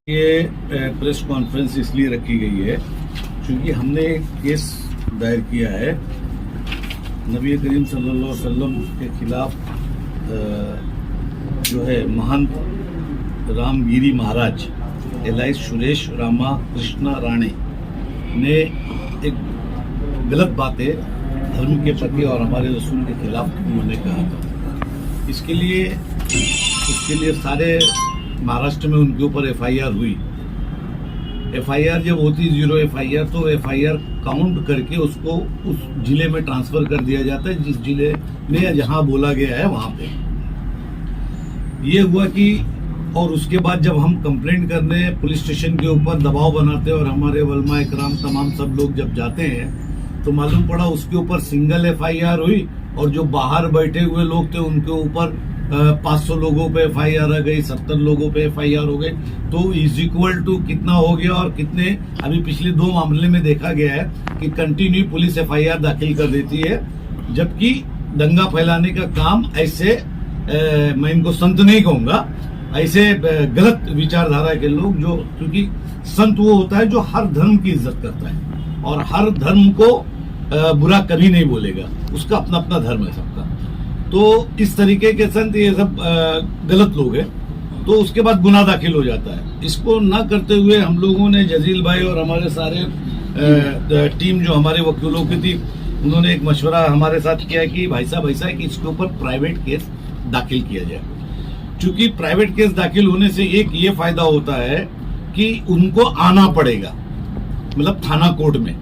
ये press conference इसलिए रखी गई है क्योंकि हमने एक केस दायर किया है नबी करीम सल्लल्लाहु अलैहि वसल्लम के खिलाफ। जो है महंत रामगिरी महाराज एलाइस सुरेश रामा कृष्णा राणे ने एक गलत बातें धर्म के प्रति और हमारे रसूल के खिलाफ उन्होंने कहा था। उसके लिए सारे महाराष्ट्र में उनके ऊपर एफआईआर हुई। एफआईआर जब होती 0 एफआईआर तो एफआईआर काउंट करके उसको उस जिले में ट्रांसफर कर दिया जाता है जिस जिले में जहां बोला गया है वहां पे। ये हुआ कि और उसके बाद जब हम कंप्लेंट करने पुलिस स्टेशन के ऊपर दबाव बनाते और हमारे वलमा इकराम तमाम सब लोग जब जाते हैं तो मालूम पड़ा उसके ऊपर सिंगल एफआईआर हुई और जो बाहर बैठे हुए लोग थे उनके ऊपर 500 लोगों पे एफआईआर आ गई, 70 लोगों पे एफआईआर हो गई। तो इज इक्वल टू कितना हो गया और कितने अभी पिछले 2 मामले में देखा गया है कि कंटिन्यू पुलिस एफआईआर दाखिल कर देती है, जबकि दंगा फैलाने का काम ऐसे मैं इनको संत नहीं कहूंगा, ऐसे गलत विचारधारा के लोग जो, क्योंकि संत वो होता है जो हर धर्म की इज्जत करता है और हर धर्म को बुरा कभी नहीं बोलेगा, उसका अपना अपना धर्म है सबका। तो इस तरीके के संत ये सब गलत लोग हैं, तो उसके बाद गुनाह दाखिल हो जाता है। इसको ना करते हुए हम लोगों ने जजील भाई और हमारे सारे टीम जो हमारे वकीलों की थी उन्होंने एक मशवरा हमारे साथ किया कि भाई साहब ऐसा है कि इसके ऊपर प्राइवेट केस दाखिल किया जाए। क्योंकि प्राइवेट केस दाखिल होने से एक ये फायदा होता है कि उनको आना पड़ेगा, मतलब थाना कोर्ट में।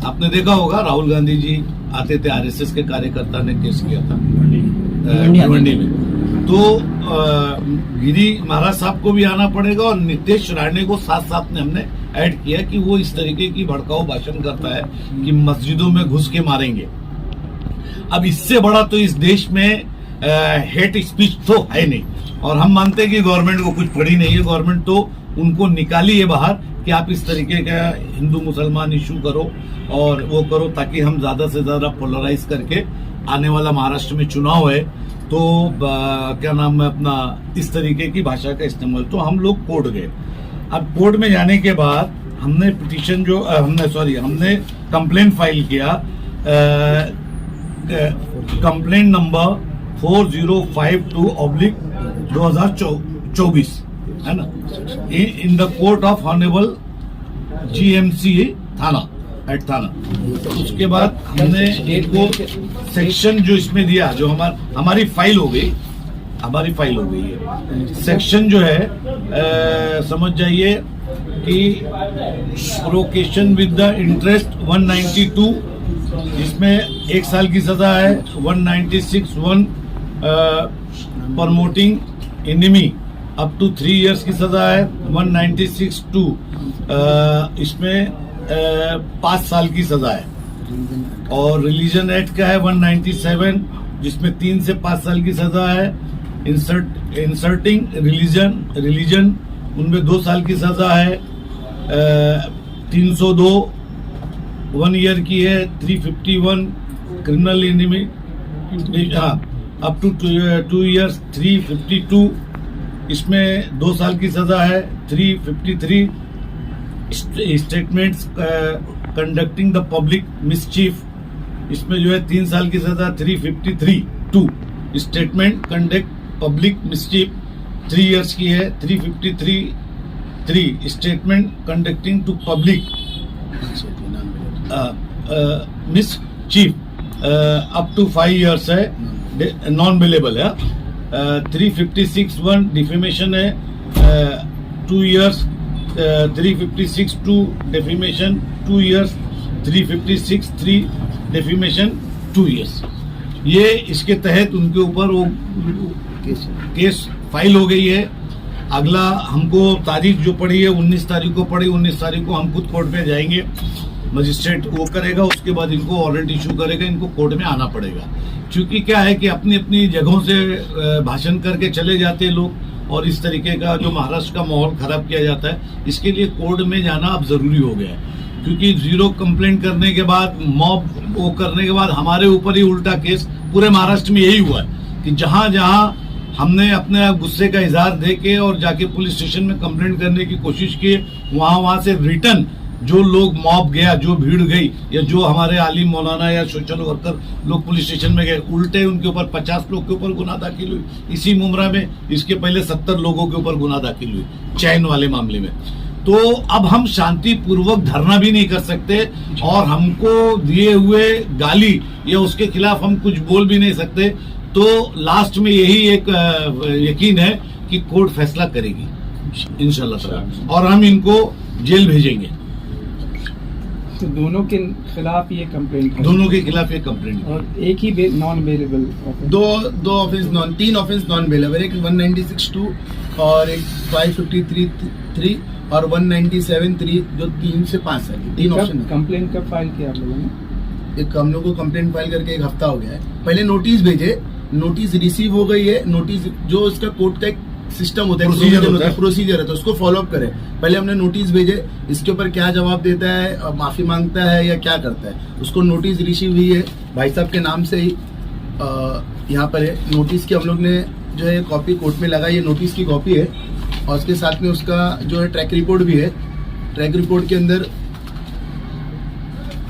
आपने देखा होगा राहुल गांधी जी आते थे, आरएसएस के कार्यकर्ता ने केस किया था भिवंडी में। तो गिरी महाराज साहब को भी आना पड़ेगा और नितेश राणे को साथ साथ में हमने ऐड किया कि वो इस तरीके की भड़काऊ भाषण करता है कि मस्जिदों में घुस के मारेंगे। अब इससे बड़ा तो इस देश में हेट स्पीच तो है नहीं, और हम मानते हैं कि गवर्नमेंट को कुछ पड़ी नहीं है। गवर्नमेंट तो उनको निकाली है बाहर कि आप इस तरीके का हिंदू मुसलमान इशू करो और वो करो ताकि हम ज्यादा से ज्यादा पोलराइज करके आने वाला महाराष्ट्र में चुनाव है तो क्या नाम है अपना इस तरीके की भाषा का इस्तेमाल। तो हम लोग कोर्ट गए। अब कोर्ट में जाने के बाद हमने पिटीशन जो हमने कंप्लेंट फाइल किया, कंप्लेंट नंबर 4052/2024 है ना, in the court of honourable GMC थाना एट थाना। उसके बाद हमने एक वो सेक्शन जो इसमें दिया जो हमारी फाइल हो गई, है सेक्शन जो है समझ जाइए कि प्रोवोकेशन विद द इंटरेस्ट 192 जिसमें 1 साल की सजा है, 196(1) promoting enemy up to 3 years की सजा है, 196(2) इसमें 5 साल की सजा है, और रिलीजन एक्ट का है 197 जिसमें 3 से 5 साल की सजा है। इंसर्टिंग रिलीजन उनमें 2 साल की सजा है। 302 1 ईयर की है। 351 criminal enemy up to 2 years. 352 इसमें 2 साल की सजा है। 353 statements conducting the public mischief इसमें जो है 3 साल की सजा। 353(2) statement conduct public mischief 3 years की है। 353(3) statement conducting to public mischief up to 5 years है, नॉन बिलेबल है। 356(1) डिफेमेशन है 2 years. 356(2) defamation 2 years. 356(3) defamation 2 years. ये इसके तहत उनके ऊपर वो केस फाइल हो गई है। अगला हमको तारीख जो पड़ी है 19 तारीख को पड़ी, 19 तारीख को हम खुद कोर्ट में जाएंगे, मजिस्ट्रेट वो करेगा, उसके बाद इनको वारंट इशू करेगा, इनको कोर्ट में आना पड़ेगा। क्योंकि क्या है कि अपनी अपनी जगहों से भाषण करके चले जाते हैं लोग और इस तरीके का जो महाराष्ट्र का माहौल खराब किया जाता है, इसके लिए कोर्ट में जाना अब जरूरी हो गया है। क्योंकि 0 कंप्लेंट करने के बाद, मॉब वो करने के बाद हमारे ऊपर ही उल्टा केस पूरे महाराष्ट्र में यही हुआ है कि जहां जहां हमने अपने गुस्से का इजहार दे के और जाके पुलिस स्टेशन में कंप्लेंट करने की कोशिश की। वहां से रिटर्न जो लोग मॉब गया, जो भीड़ गई, या जो हमारे आलिम मौलाना या सोशल वर्कर लोग पुलिस स्टेशन में गए, उल्टे उनके ऊपर 50 लोग के ऊपर गुनाह दाखिल हुई। इसी मुमरा में इसके पहले 70 लोगों के ऊपर गुनाह दाखिल हुई चैन वाले मामले में। तो अब हम शांतिपूर्वक धरना भी नहीं कर सकते और हमको दिए हुए गाली या उसके खिलाफ हम कुछ बोल भी नहीं सकते। तो लास्ट में यही एक यकीन है कि कोर्ट फैसला करेगी इंशाल्लाह ताला, और हम इनको जेल भेजेंगे। तो दोनों के खिलाफ ये कंप्लेंट, दोनों के खिलाफ ये कंप्लेंट, और एक ही नॉन बेलेबल, दो offence non, 3 offence non bailable, एक 196(2) और एक 553(3) और 197(3) जो 3 से 5 साल, 3 ऑप्शन। कंप्लेंट कब फाइल किया आप लोगों ने? एक हम लोग को कंप्लेंट फाइल करके 1 हफ्ता हो गया है। पहले नोटिस भेजे, नोटिस रिसीव हो गई है। नोटिस जो उसका कोर्ट का एक सिस्टम होता है, प्रोसीजर है, तो उसको फॉलो अप करें। पहले हमने नोटिस भेजे, इसके ऊपर क्या जवाब देता है, माफी मांगता है या क्या करता है, उसको नोटिस रिसीव हुई है भाई साहब के नाम से ही यहाँ पर है। नोटिस की हम लोग ने जो है कॉपी कोर्ट में लगाई, ये नोटिस की कॉपी है और उसके साथ में उसका जो है ट्रैक रिपोर्ट भी है। ट्रैक रिपोर्ट के अंदर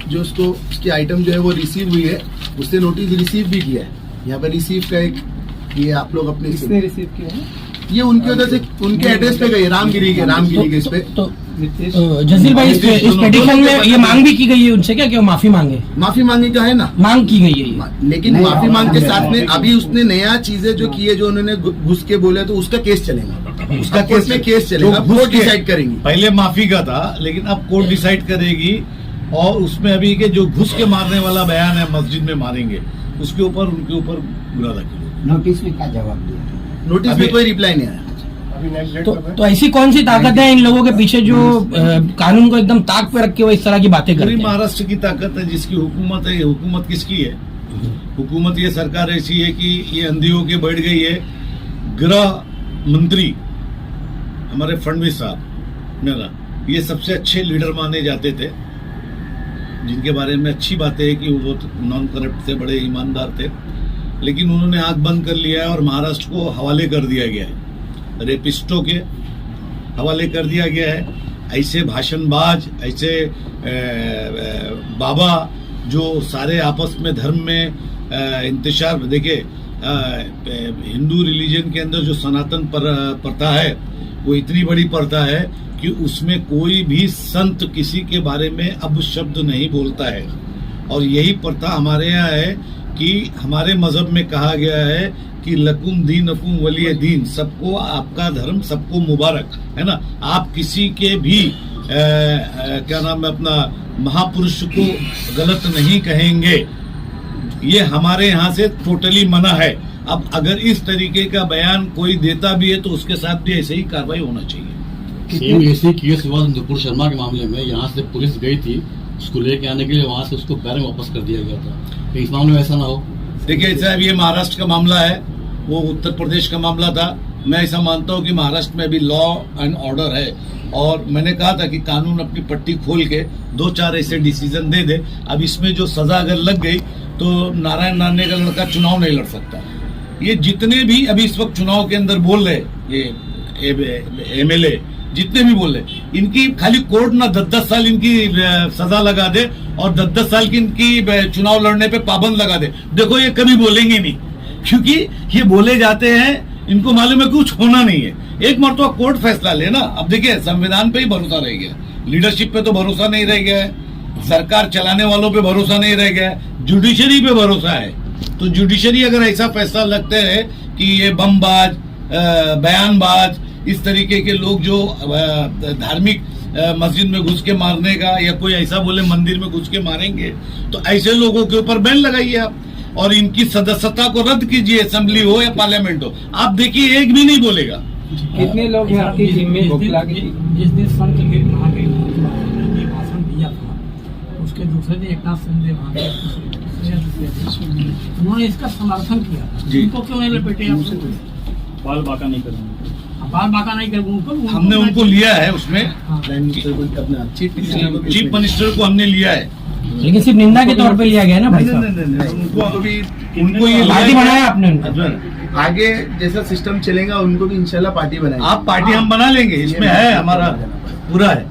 जो उसकी आइटम जो है वो रिसीव हुई है, उसने नोटिस रिसीव भी किया है। यहाँ पर रिसीव का एक ये आप लोग अपने किसने रिसीव किया है? ये उनकी वजह से उनके एड्रेस पे गई, रामगिरी के इस पे। तो जसील भाई इस पिटीशन में ये मांग भी की गई है उनसे क्या कि वो माफी मांगे? माफी मांगी का है ना, मांग की गई है, लेकिन माफी मांग के साथ में अभी उसने नया चीजें जो की है, जो उन्होंने घुस के बोले, तो उसका केस चलेगा, उसका केस में केस चलेगा, कोर्ट डिसाइड करेंगी। पहले माफी का था, लेकिन अब कोर्ट डिसाइड करेगी। और उसमें अभी के जो घुस के मारने वाला बयान है, मस्जिद में मारेंगे, उसके ऊपर उनके ऊपर गुनाह दाखिल होगा। नोटिस में क्या जवाब दिया? नोटिस में कोई रिप्लाई नहीं आया। तो ऐसी कौन सी ताकत है इन लोगों के पीछे जो कानून को एकदम ताक पे रख के वो इस तरह की बातें करते हैं? महाराष्ट्र की ताकत है, जिसकी हुकूमत है। ये हुकूमत किसकी है? हुकूमत, ये सरकार ऐसी है कि ये अंधी होके बैठ गई है। गृह मंत्री हमारे फडणवीस साहब मेरा, ये सबसे अच्छे लीडर माने जाते थे, जिनके बारे में अच्छी बातें है कि वो बहुत नॉन करप्ट थे, बड़े ईमानदार थे। लेकिन उन्होंने आंख बंद कर लिया है और महाराष्ट्र को हवाले कर दिया गया है, रेपिस्टों के हवाले कर दिया गया है। ऐसे भाषणबाज, ऐसे बाबा जो सारे आपस में धर्म में इंतशार, देखिए हिंदू रिलीजन के अंदर जो सनातन प्रथा है, वो इतनी बड़ी प्रथा है कि उसमें कोई भी संत किसी के बारे में अब शब्द नहीं बोलता है। और यही प्रथा हमारे यहाँ है कि हमारे मजहब में कहा गया है कि लकुम दीनकुम वलिय दीन, सबको आपका धर्म सबको मुबारक, है ना। आप किसी के भी क्या नाम है अपना महापुरुष को गलत नहीं कहेंगे, ये हमारे यहाँ से टोटली मना है। अब अगर इस तरीके का बयान कोई देता भी है तो उसके साथ भी ऐसे ही कार्रवाई होना चाहिए। सेम ऐसे केस हुआ नुपुर शर्मा के मामले में, यहाँ से पुलिस गई थी उसको लेके आने के लिए, वहाँ से उसको पैर में वापस कर दिया गया था। तो इस मामले में ऐसा ना हो। देखिए, ऐसा अभी ये महाराष्ट्र का मामला है, वो उत्तर प्रदेश का मामला था। मैं ऐसा मानता हूँ कि महाराष्ट्र में अभी लॉ एंड ऑर्डर है, और मैंने कहा था कि कानून अपनी पट्टी खोल के 2-4 ऐसे डिसीजन दे दे। अब इसमें जो सजा अगर लग गई तो नारायण राणे का लड़का चुनाव नहीं लड़ सकता। ये जितने भी अभी इस वक्त चुनाव के अंदर बोल रहे, ये MLA जितने भी बोल रहे, इनकी खाली कोर्ट ना 10-10 साल इनकी सजा लगा दे और 10-10 साल की इनकी चुनाव लड़ने पे पाबंद लगा दे। देखो ये कभी बोलेंगे नहीं, क्योंकि ये बोले जाते हैं, इनको मालूम है कुछ होना नहीं है। एक मरतबा कोर्ट फैसला लेना। अब देखिए, संविधान पे ही भरोसा रह गया, लीडरशिप पे तो भरोसा नहीं रह गया है, सरकार चलाने वालों पे भरोसा नहीं रह गया है, जुडिशरी पे भरोसा है। तो जुडिशरी अगर ऐसा फैसला लगते है कि ये बमबाज, बयानबाज, इस तरीके के लोग जो धार्मिक मस्जिद में घुस के मारने का, या कोई ऐसा बोले मंदिर में घुस के मारेंगे, तो ऐसे लोगों के ऊपर बैन लगाइए आप, और इनकी सदस्यता को रद्द कीजिए, असेंबली हो या पार्लियामेंट हो। आप देखिए, एक भी नहीं बोलेगा। कितने लोग हैं आपकी टीम में? जिस दिन संत ने भाषण दिया था, उसके दूसरे दिन एकनाथ शिंदे वहाँ उन्होंने इसका समर्थन किया। उनको क्यों नहीं लपेटे? बाल बाका नहीं करेंगे, बाल बाका नहीं कर, उनको हमने उनको लिया है उसमें, चीफ चीफ मिनिस्टर को हमने लिया है। लेकिन सिर्फ निंदा के तौर पे लिया गया ना भाई नहीं, साहब। नहीं, नहीं, नहीं, उनको भी उनको ये पार्टी बनाया आपने उनको। आगे जैसा सिस्टम चलेगा उनको भी इंशाल्लाह पार्टी बनाएंगे। आप पार्टी हम बना लेंगे, इसमें है हमारा पूरा है,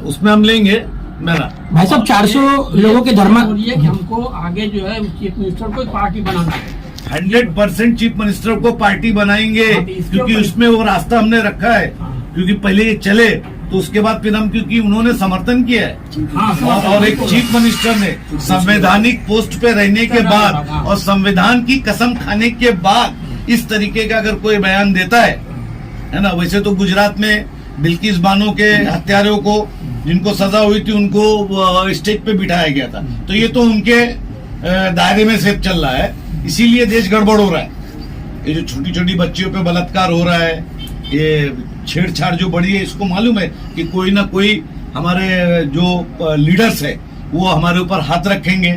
उसमें हम लेंगे मेरा। भाई साहब 400 लोगों के धर्म बोलिए कि हमको आगे जो है चीफ मिनिस्टर को पार्टी बनाना है। 100% चीफ मिनिस्टर को पार्टी बनाएंगे, हाँ, तो इसके क्योंकि ऊपर- उसमें वो रास्ता हमने रखा है। क्योंकि पहले ये चले तो उसके बाद फिर हम, क्योंकि उन्होंने समर्थन किया है हाँ, और एक चीफ मिनिस्टर ने संवैधानिक पोस्ट पे रहने के बाद और संविधान की कसम खाने के बाद इस तरीके का अगर कोई बयान देता है ना। वैसे तो गुजरात में बिल्किस बानो के हत्यारों को जिनको सजा हुई थी उनको स्टेज पे बिठाया गया था, तो ये तो उनके दायरे में से चल रहा है, इसीलिए देश गड़बड़ हो रहा है। ये जो छोटी छोटी बच्चियों पे बलात्कार हो रहा है, ये छेड़छाड़ जो बढ़ी है, इसको मालूम है कि कोई ना कोई हमारे जो लीडर्स है वो हमारे ऊपर हाथ रखेंगे,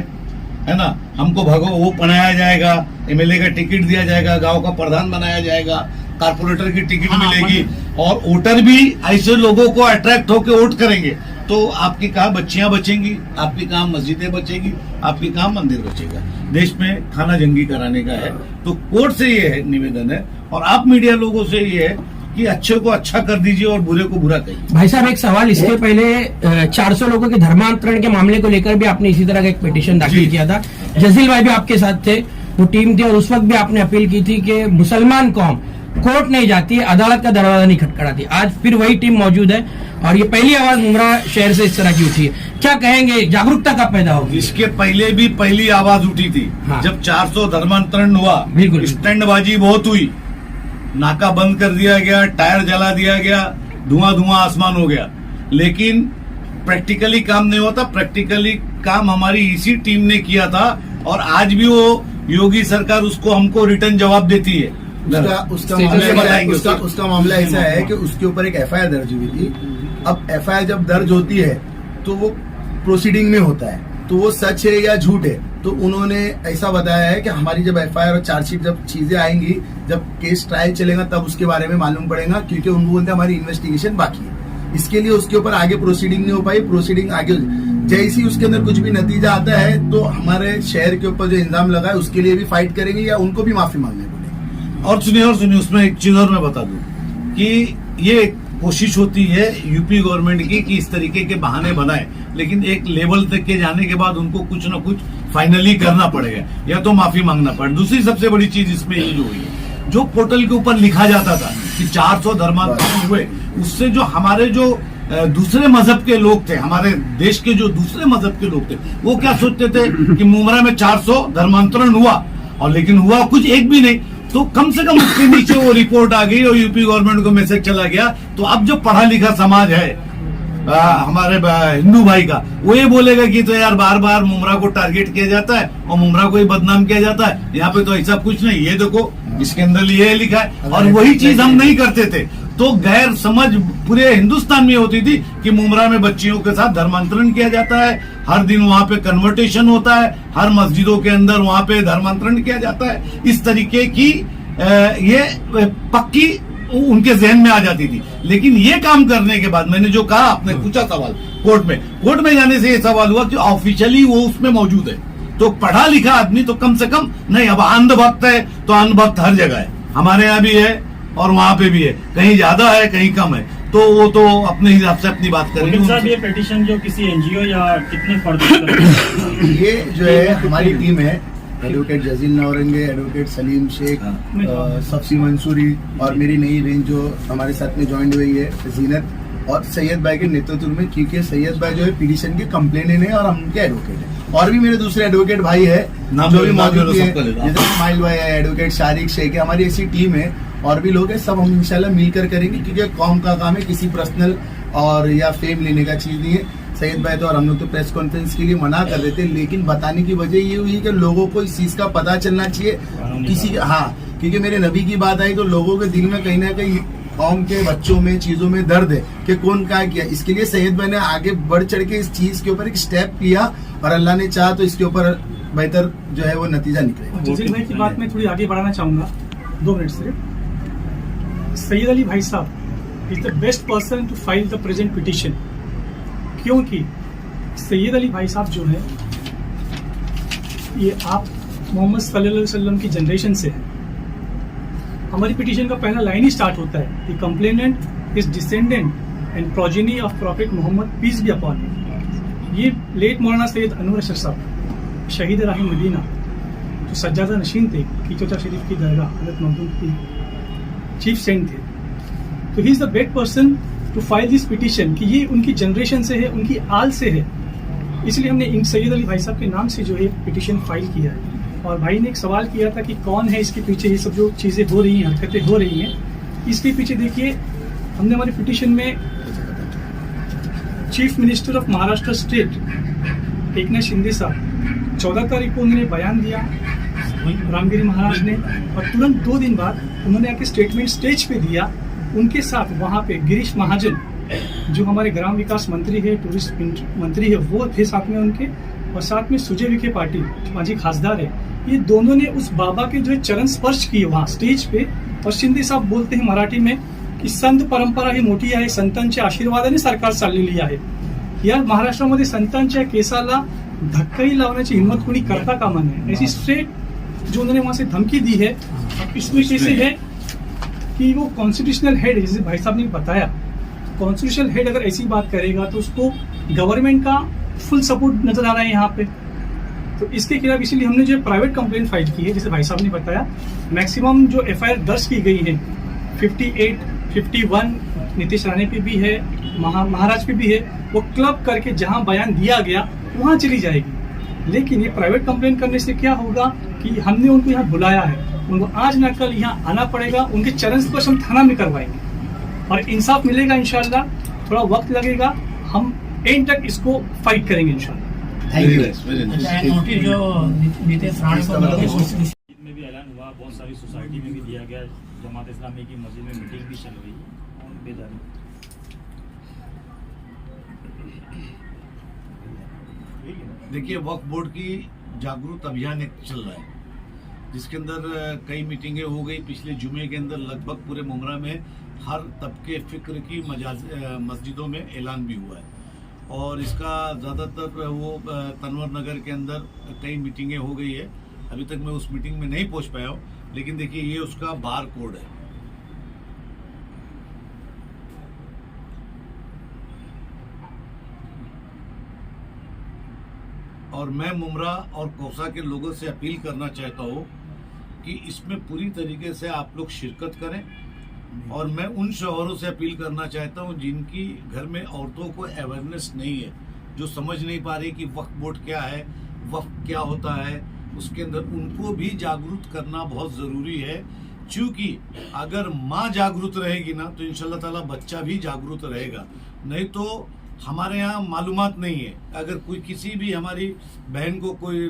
है ना। हमको वो बनाया जाएगा, एमएलए का टिकट दिया जाएगा, गांव का प्रधान बनाया जाएगा, कारपोरेटर की टिकट हाँ, मिलेगी और वोटर भी ऐसे लोगों को अट्रैक्ट होकर वोट करेंगे। तो आपकी कहाँ बच्चियां बचेंगी, आपकी कहाँ मस्जिदें बचेंगी, आपकी कहाँ मंदिर बचेगा। देश में खाना जंगी कराने का है। तो कोर्ट से ये है निवेदन है और आप मीडिया लोगों से ये है कि अच्छे को अच्छा कर दीजिए और बुरे को बुरा कहिए। भाई साहब एक सवाल, इसके पहले 400 लोगों के धर्मांतरण के मामले को लेकर भी आपने इसी तरह का एक पिटीशन दाखिल जी। किया था। जजील भाई भी आपके साथ थे, वो टीम थी और उस वक्त भी आपने अपील की थी कि मुसलमान कौम कोर्ट नहीं जाती, अदालत का दरवाजा नहीं खटखटाती। आज फिर वही टीम मौजूद है और ये पहली आवाज मुमरा शहर से इस तरह की उठी है। क्या कहेंगे, जागरूकता कब पैदा होगी? इसके पहले भी पहली आवाज उठी थी। हाँ। जब 400 धर्मांतरण हुआ, बिल्कुल। स्टैंडबाजी बहुत हुई, नाका बंद कर दिया गया, टायर जला दिया गया, धुआं आसमान हो गया, लेकिन प्रैक्टिकली काम नहीं होता। प्रैक्टिकली काम हमारी इसी टीम ने किया था और आज भी वो योगी सरकार उसको हमको रिटर्न जवाब देती है। उसका मामला ऐसा है कि उसके ऊपर एक एफआईआर दर्ज हुई थी। अब एफआईआर जब दर्ज होती है तो वो प्रोसीडिंग में होता है, तो वो सच है या झूठ है। तो उन्होंने ऐसा बताया है कि हमारी जब एफआईआर और चार्जशीट जब चीजें आएंगी, जब केस ट्रायल चलेगा तब उसके बारे में मालूम पड़ेगा, क्योंकि उनको बोलते हैं हमारी इन्वेस्टिगेशन बाकी है। इसके लिए उसके ऊपर आगे प्रोसीडिंग नहीं हो पाई। प्रोसीडिंग आगे जैसे ही उसके अंदर कुछ भी नतीजा आता है तो हमारे शहर के ऊपर जो इल्जाम लगा है उसके लिए भी फाइट करेंगे या उनको भी माफी मांगने बोलेंगे। और सुनिए उसमें एक चीज और मैं बता दूं कि ये कोशिश होती है यूपी गवर्नमेंट की कि इस तरीके के बहाने बनाए, लेकिन एक लेवल तक के जाने के बाद उनको कुछ ना कुछ फाइनली करना पड़ेगा या तो माफी मांगना पड़े। दूसरी सबसे बड़ी चीज इसमें ये जो हुई है, जो पोर्टल के ऊपर लिखा जाता था कि 400 धर्मांतरण हुए, उससे जो हमारे जो दूसरे मजहब के लोग थे, हमारे देश के जो दूसरे मजहब के लोग थे, वो क्या सोचते थे कि मुमरा में 400 धर्मांतरण हुआ और लेकिन हुआ कुछ एक भी नहीं। तो कम से कम उसके नीचे वो रिपोर्ट आ गई और यूपी गवर्नमेंट को मैसेज चला गया। तो अब जो पढ़ा लिखा समाज है हमारे हिंदू भाई का, वो ये बोलेगा कि तो यार बार बार मुमरा को टारगेट किया जाता है और मुमरा को ही बदनाम किया जाता है, यहाँ पे तो ऐसा कुछ नहीं, ये देखो इसके अंदर ये लिखा है। और वही चीज हम नहीं करते थे तो गैर समझ पूरे हिंदुस्तान में होती थी कि मुमरा में बच्चियों के साथ धर्मांतरण किया जाता है, हर दिन वहाँ पे कन्वर्टेशन होता है, हर मस्जिदों के अंदर वहाँ पे धर्मांतरण किया जाता है। इस तरीके की ये पक्की उनके जहन में आ जाती थी। लेकिन ये काम करने के बाद मैंने जो कहा, आपने पूछा सवाल कोर्ट में जाने से ये सवाल हुआ कि ऑफिशियली वो उसमें मौजूद है। तो पढ़ा लिखा आदमी तो कम से कम नहीं, अब अंधभक्त है तो अंधभक्त हर जगह है, हमारे यहाँ भी है और वहाँ पे भी है, कहीं ज्यादा है कहीं कम है, तो वो तो अपने हिसाब से अपनी बात करेंगे। साहब ये पिटीशन जो किसी एनजीओ या कितने फर्द ये जो है हमारी टीम है, एडवोकेट जजील नौरंगे, एडवोकेट सलीम शेख, सफसी मंसूरी और मेरी नई रेंज जो हमारे साथ में ज्वाइन हुई है जीनत और सैयद भाई के नेतृत्व में, क्योंकि सैयद भाई जो है पिटीशन के कंप्लेनेंट है और हम उनके एडवोकेट है। और भी मेरे दूसरे एडवोकेट भाई है जो भी मौजूद है, जैसे इस्माइल भाई है, एडवोकेट शारिक शेख है, हमारी ऐसी टीम है और भी लोग हैं। सब हम इंशाल्लाह मिलकर करेंगे, क्योंकि कौम का काम है, किसी पर्सनल और या फेम लेने का चीज नहीं है। सैयद भाई तो और हम लोग तो प्रेस कॉन्फ्रेंस के लिए मना कर रहे थे, लेकिन बताने की वजह ये हुई कि लोगों को इस चीज का पता चलना चाहिए किसी, हाँ, क्योंकि मेरे नबी की बात आई तो लोगों के दिल में कहीं ना कहीं कौम के बच्चों में चीजों में दर्द है कि कौन क्या किया। इसके लिए सैयद भाई ने आगे बढ़ चढ़ के इस चीज के ऊपर एक स्टेप लिया और अल्लाह ने चाहा तो इसके ऊपर बेहतर जो है वो नतीजा निकलेगा। जजील भाई की बात में थोड़ी आगे बढ़ाना चाहूंगा 2 मिनट से। सैयद अली भाई साहब is the best person to file the present petition, क्योंकि सैयद अली भाई साहब जो है ये आप मोहम्मद सल्लल्लाहु अलैहि वसल्लम की जनरेशन से है। हमारी पिटीशन का पहला लाइन ही स्टार्ट होता है, the complainant is descendant and progeny of prophet Mohammad peace be upon him. ये लेट मौलाना सैयद अनवर अशरफ साहब शहीद राही मदीना जो सज्जादा नशीन थे, कीचोचा शरीफ की दरगाह हज़रत मखदूम की चीफ सेंट थे, तो he is the best person to file this petition कि ये उनकी जनरेशन से है, उनकी आल से है। इसलिए हमने इन सैयद अली भाई साहब के नाम से जो है पिटीशन फाइल किया है। और भाई ने एक सवाल किया था कि कौन है इसके पीछे, ये सब जो चीज़ें हो रही हैं, हरकतें हो रही हैं, इसके पीछे देखिए हमने हमारे पिटीशन में chief minister of Maharashtra state Eknath Shinde साहब 14 तारीख को उन्होंने बयान दिया रामगिरी महाराज ने, और तुरंत 2 दिन बाद उन्होंने आके स्टेटमेंट स्टेज पे दिया। उनके साथ वहाँ पे गिरीश महाजन जो हमारे ग्राम विकास मंत्री है, टूरिस्ट मंत्री है, वो थे साथ में उनके, और साथ में सुजय विखे पाटिल माजी खासदार है। ये दोनों ने उस बाबा के जो है चरण स्पर्श किए वहाँ स्टेज पे। और शिंदे साहब बोलते हैं मराठी में की संत परंपरा ही मोठी आहे, संतांच्या आशीर्वादाने सरकार चाललेली आहे। या महाराष्ट्रामध्ये संतांच्या केसाला धक्काही लावण्याची हिम्मत कोणी करता कामा नये, ऐसी स्ट्रेट जो उन्होंने वहां से धमकी दी है। अब इसमें कैसे है कि वो कॉन्स्टिट्यूशनल हेड, जैसे भाई साहब ने बताया, कॉन्स्टिट्यूशनल हेड अगर ऐसी बात करेगा तो उसको गवर्नमेंट का फुल सपोर्ट नजर आ रहा है यहाँ पे। तो इसके खिलाफ इसीलिए हमने जो प्राइवेट कंप्लेंट फाइल की है, जैसे भाई साहब ने बताया, मैक्सिमम जो एफआईआर दर्ज की गई है 58, 51 नीतीश राणे पे भी है, महाराज पे भी है, वो क्लब करके जहां बयान दिया गया वहां चली जाएगी। लेकिन ये प्राइवेट कंप्लेंट करने से क्या होगा कि हमने उनको यहाँ बुलाया है, उनको आज न कल यहाँ आना पड़ेगा, उनके चरण स्पर्श हम थाना में करवाएंगे और इंसाफ मिलेगा इंशाल्लाह। थोड़ा वक्त लगेगा, हम एंड तक इसको फाइट करेंगे इंशाल्लाह। Very nice, very nice. Notice जो नीतीश राणे को मस्जिद में भी ऐलान हुआ, बहुत सारी सोसाइटी में भी दिया गया, जमात इस्लामी की मस्जिद में मीटिंग भी चल रही है और बेदारी। देखिए, वक्फ बोर्ड की जागरूक अभियान एक चल रहा है, जिसके अंदर कई मीटिंगें हो गई। पिछले जुमे के अंदर लगभग पूरे मुमरा में हर तबके फिक्र की मस्जिदों में ऐलान भी हुआ है, और इसका ज़्यादातर वो तनवर नगर के अंदर कई मीटिंगें हो गई है। अभी तक मैं उस मीटिंग में नहीं पहुंच पाया हूँ, लेकिन देखिए ये उसका बार कोड है। और मैं मुमरा और कौसा के लोगों से अपील करना चाहता हूँ कि इसमें पूरी तरीके से आप लोग शिरकत करें। और मैं उन शोहरों से अपील करना चाहता हूँ जिनकी घर में औरतों को अवेयरनेस नहीं है, जो समझ नहीं पा रही कि वक्फ बोर्ड क्या है, वक्फ क्या होता है, उसके अंदर उनको भी जागरूक करना बहुत ज़रूरी है। क्योंकि अगर माँ जागरूक रहेगी ना तो इंशाल्लाह ताला बच्चा भी जागरूक रहेगा। नहीं तो हमारे यहाँ मालूमात नहीं है, अगर कोई किसी भी हमारी बहन को कोई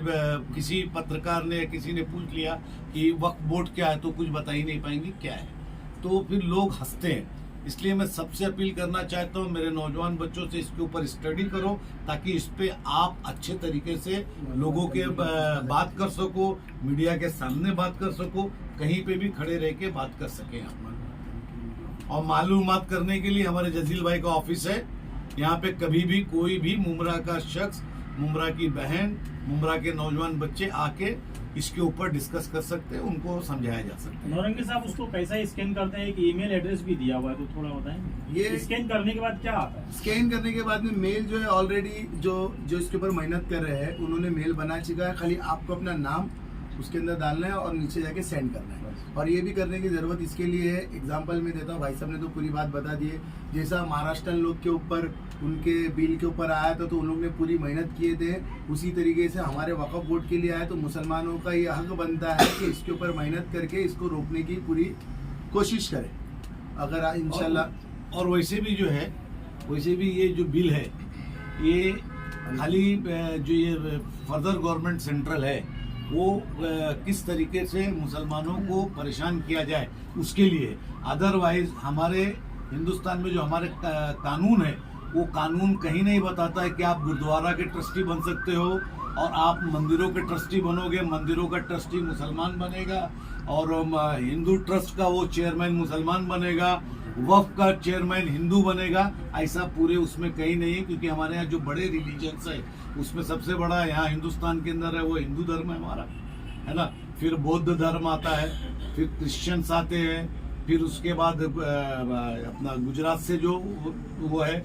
किसी पत्रकार ने या किसी ने पूछ लिया कि वक्फ बोर्ड क्या है तो कुछ बता ही नहीं पाएंगे क्या है, तो फिर लोग हंसते हैं। इसलिए मैं सबसे अपील करना चाहता हूँ, मेरे नौजवान बच्चों से इसके ऊपर स्टडी करो, ताकि इस पे आप अच्छे तरीके से लोगों के बात कर सको, मीडिया के सामने बात कर सको, कहीं पे भी खड़े रह के बात कर सकें आप। और मालूमात करने के लिए हमारे जजील भाई का ऑफिस है, यहाँ पे कभी भी कोई भी मुमरा का शख्स, मुमरा की बहन, मुमरा के नौजवान बच्चे आके इसके ऊपर डिस्कस कर सकते हैं, उनको समझाया जा सकता है। नौरंगी साहब उसको कैसा स्कैन करते हैं, एक ईमेल एड्रेस भी दिया हुआ है, तो थोड़ा बताएंगे। ये स्कैन करने के बाद क्या आता है? स्कैन करने के बाद में मेल जो है ऑलरेडी जो इसके ऊपर मेहनत कर रहे हैं उन्होंने मेल बना चुका है, खाली आपको अपना नाम उसके अंदर डालना है और नीचे जाके सेंड करना है। और ये भी करने की जरूरत इसके लिए है, एग्जाम्पल में देता हूँ, भाई साहब ने तो पूरी बात बता दी है। जैसा महाराष्ट्र लोग के ऊपर उनके बिल के ऊपर आया था तो उन लोग ने पूरी मेहनत किए थे, उसी तरीके से हमारे वक्फ बोर्ड के लिए आया, तो मुसलमानों का ये हक बनता है कि इसके ऊपर मेहनत करके इसको रोकने की पूरी कोशिश करें। अगर इंशाल्लाह और वैसे भी जो है, वैसे भी ये जो बिल है, ये खाली जो ये फर्दर गवर्नमेंट सेंट्रल है वो किस तरीके से मुसलमानों को परेशान किया जाए उसके लिए। अदरवाइज हमारे हिंदुस्तान में जो हमारे कानून है, वो कानून कहीं नहीं बताता है कि आप गुरुद्वारा के ट्रस्टी बन सकते हो और आप मंदिरों के ट्रस्टी बनोगे, मंदिरों का ट्रस्टी मुसलमान बनेगा और हिंदू ट्रस्ट का वो चेयरमैन मुसलमान बनेगा। वक्फ का चेयरमैन हिंदू बनेगा, ऐसा पूरे उसमें कहीं नहीं है, क्योंकि हमारे यहाँ जो बड़े रिलीजन्स है उसमें सबसे बड़ा यहाँ हिंदुस्तान के अंदर है वो हिंदू धर्म है हमारा, है ना। फिर बौद्ध धर्म आता है, फिर क्रिश्चियंस आते हैं, फिर उसके बाद अपना गुजरात से जो वो है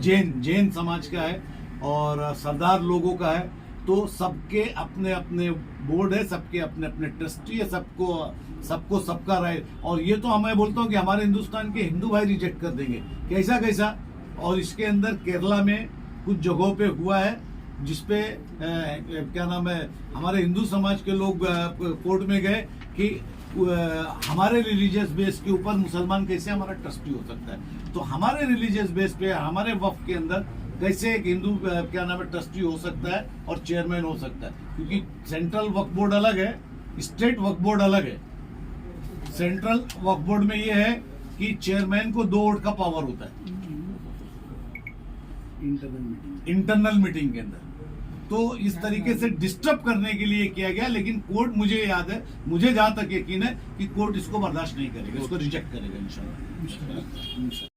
जैन समाज का है और सरदार लोगों का है। तो सबके अपने अपने बोर्ड है, सबके अपने अपने ट्रस्टी है, सबको सबका राय। और ये तो मैं बोलता हूँ कि हमारे हिंदुस्तान के हिंदू भाई रिजेक्ट कर देंगे, कैसा। और इसके अंदर केरला में कुछ जगहों पे हुआ है जिसपे क्या नाम है, हमारे हिंदू समाज के लोग कोर्ट में गए कि हमारे रिलीजियस बेस के ऊपर मुसलमान कैसे हमारा ट्रस्टी हो सकता है। तो हमारे रिलीजियस बेस पे हमारे वक्फ के अंदर कैसे एक हिंदू क्या नाम है ट्रस्टी हो सकता है और चेयरमैन हो सकता है, क्योंकि सेंट्रल वक्फ बोर्ड अलग है, स्टेट वक्फ बोर्ड अलग है। सेंट्रल वक्फ बोर्ड में ये है कि चेयरमैन को 2 वोट का पावर होता है इंटरनल मीटिंग के अंदर। तो इस तरीके से डिस्टर्ब करने के लिए किया गया, लेकिन कोर्ट मुझे याद है, मुझे जहां तक यकीन है कि कोर्ट इसको बर्दाश्त नहीं करेगा, इसको रिजेक्ट करेगा इंशाल्लाह।